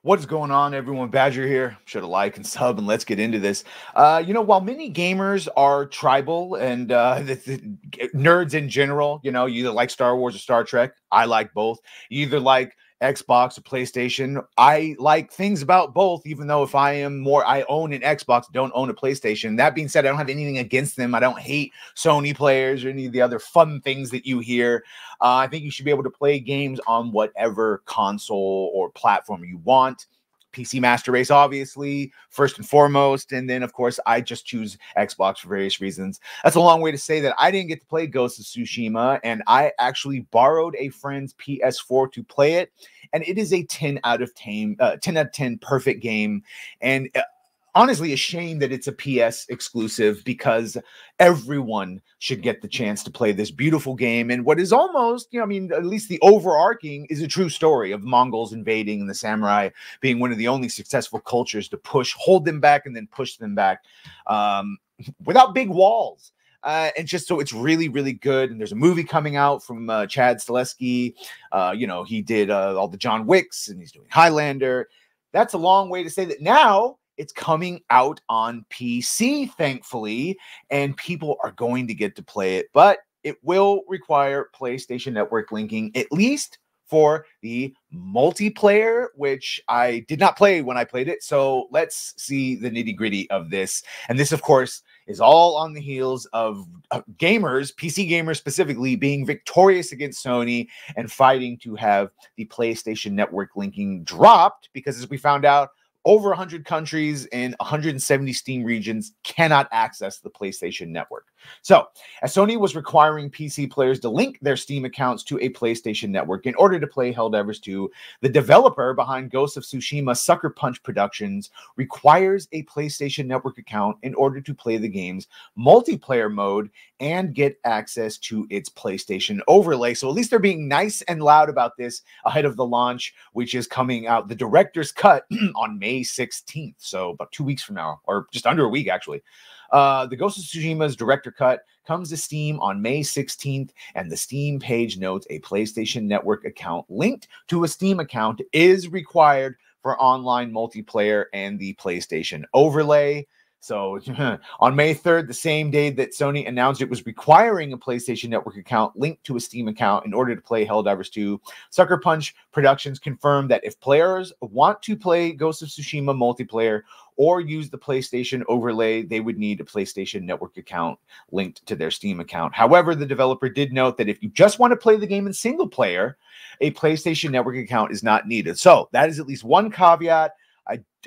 What's going on, everyone? Badger here. Should have like and sub, and let's get into this. While many gamers are tribal and nerds in general, you either like Star Wars or Star Trek. I like both. You either like Xbox or PlayStation. I like things about both, even though I own an Xbox, don't own a PlayStation. That being said, I don't have anything against them. I don't hate Sony players or any of the other fun things that you hear. I think you should be able to play games on whatever console or platform you want. PC Master Race, obviously, first and foremost. And then, of course, I just choose Xbox for various reasons. That's a long way to say that I didn't get to play Ghost of Tsushima, and I actually borrowed a friend's PS4 to play it. And it is a 10 out of 10 perfect game. And honestly, a shame that it's a PS exclusive, because everyone should get the chance to play this beautiful game. And what is almost, at least the overarching is a true story of Mongols invading and the samurai being one of the only successful cultures to hold them back and then push them back without big walls. And just so it's really, really good. And there's a movie coming out from Chad Stahelski. He did all the John Wicks, and he's doing Highlander. That's a long way to say that now it's coming out on PC, thankfully, and people are going to get to play it, but it will require PlayStation Network linking, at least for the multiplayer, which I did not play when I played it. So let's see the nitty-gritty of this. And this, of course, is all on the heels of gamers, PC gamers specifically, being victorious against Sony and fighting to have the PlayStation Network linking dropped, because as we found out, over 100 countries and 170 Steam regions cannot access the PlayStation Network. So, as Sony was requiring PC players to link their Steam accounts to a PlayStation Network in order to play Helldivers 2, the developer behind Ghost of Tsushima, Sucker Punch Productions, requires a PlayStation Network account in order to play the game's multiplayer mode and get access to its PlayStation overlay. So at least they're being nice and loud about this ahead of the launch, which is coming out, the director's cut, on May 16th. So about 2 weeks from now, or just under a week, actually. The Ghost of Tsushima's director cut comes to Steam on May 16th, and the Steam page notes a PlayStation Network account linked to a Steam account is required for online multiplayer and the PlayStation overlay. So on May 3rd, the same day that Sony announced it was requiring a PlayStation Network account linked to a Steam account in order to play Helldivers 2, Sucker Punch Productions confirmed that if players want to play Ghost of Tsushima multiplayer or use the PlayStation overlay, they would need a PlayStation Network account linked to their Steam account. However, the developer did note that if you just want to play the game in single player, a PlayStation Network account is not needed. So that is at least one caveat.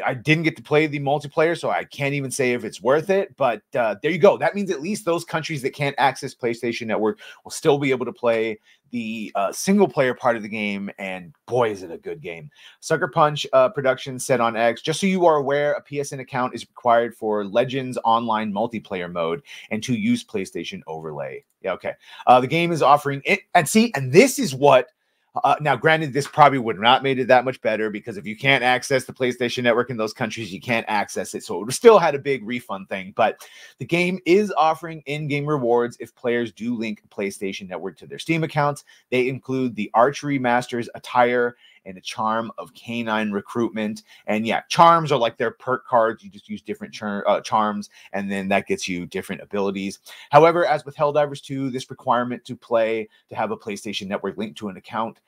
I didn't get to play the multiplayer, so I can't even say if it's worth it. But there you go. That means at least those countries that can't access PlayStation Network will still be able to play the single-player part of the game. And boy, is it a good game. Sucker Punch Productions said on X, just so you are aware, a PSN account is required for Legends Online multiplayer mode and to use PlayStation overlay. Yeah, okay. The game is offering it. And this is what... now, granted, this probably would not made it that much better, because if you can't access the PlayStation Network in those countries, you can't access it. So it still had a big refund thing. But the game is offering in-game rewards if players do link PlayStation Network to their Steam accounts. They include the Archery Masters attire and a charm of canine recruitment. And yeah, charms are like their perk cards. You just use different charms, and then that gets you different abilities. However, as with Helldivers 2, this requirement to have a PlayStation Network link to an account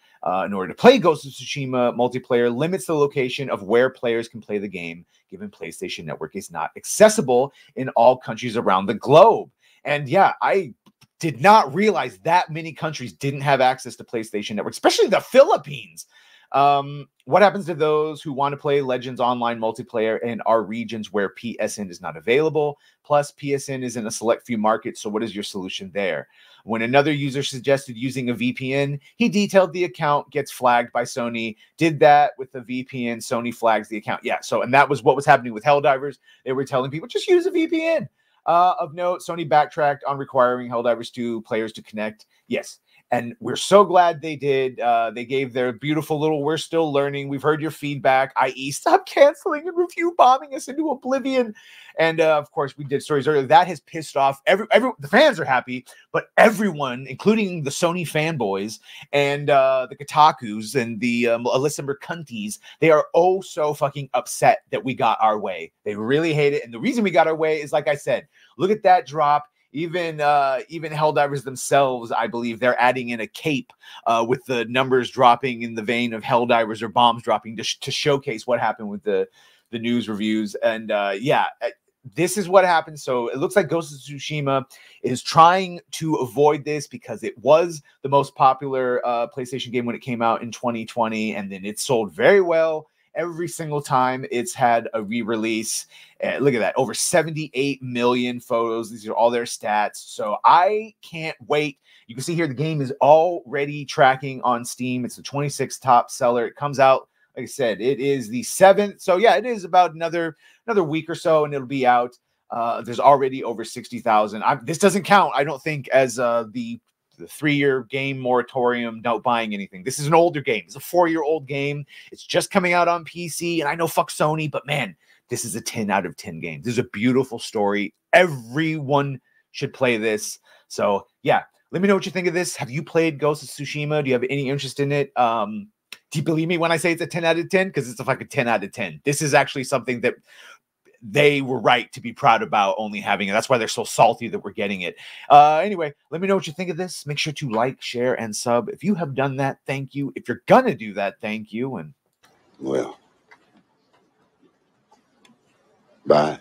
in order to play Ghost of Tsushima multiplayer limits the location of where players can play the game, given PlayStation Network is not accessible in all countries around the globe. And yeah, I did not realize that many countries didn't have access to PlayStation Network, especially the Philippines. What happens to those who want to play Legends Online multiplayer in our regions where PSN is not available? Plus, PSN is in a select few markets, so what is your solution there? When another user suggested using a VPN, he detailed the account gets flagged by Sony. Did that with the VPN, Sony flags the account. Yeah, and that was what was happening with Helldivers. They were telling people, just use a VPN. Of note, Sony backtracked on requiring Helldivers 2 players to connect. Yes, And we're so glad they did. They gave their beautiful little "we're still learning. We've heard your feedback," i.e., stop canceling and review bombing us into oblivion. And of course, we did stories earlier. That has pissed off the fans are happy, but everyone, including the Sony fanboys and the Kotakus and the Alyssa Mercantis, they are oh so fucking upset that we got our way. They really hate it. And the reason we got our way is, like I said, look at that drop. Even Helldivers themselves, I believe, they're adding in a cape with the numbers dropping in the vein of Helldivers or bombs dropping to showcase what happened with the news reviews. And this is what happened. So it looks like Ghost of Tsushima is trying to avoid this because it was the most popular PlayStation game when it came out in 2020, and then it sold very well every single time it's had a re-release. Look at that, over 78 million photos. These are all their stats. So I can't wait. You can see here the game is already tracking on Steam. It's the 26th top seller. It comes out, like I said, it is the 7th. So yeah, it is about another week or so, and it'll be out. There's already over 60,000. This doesn't count, I don't think, as the 3-year game moratorium, no buying anything. This is an older game. It's a 4-year-old game. It's just coming out on PC, and I know fuck Sony, but man, this is a 10 out of 10 game. This is a beautiful story. Everyone should play this. So yeah, let me know what you think of this. Have you played Ghost of Tsushima? Do you have any interest in it? Do you believe me when I say it's a 10 out of 10? Because it's a fucking 10 out of 10. This is actually something that they were right to be proud about only having it. That's why they're so salty that we're getting it. Anyway, let me know what you think of this. Make sure to like, share, and sub. If you have done that, thank you. If you're gonna do that, thank you. And well, bye.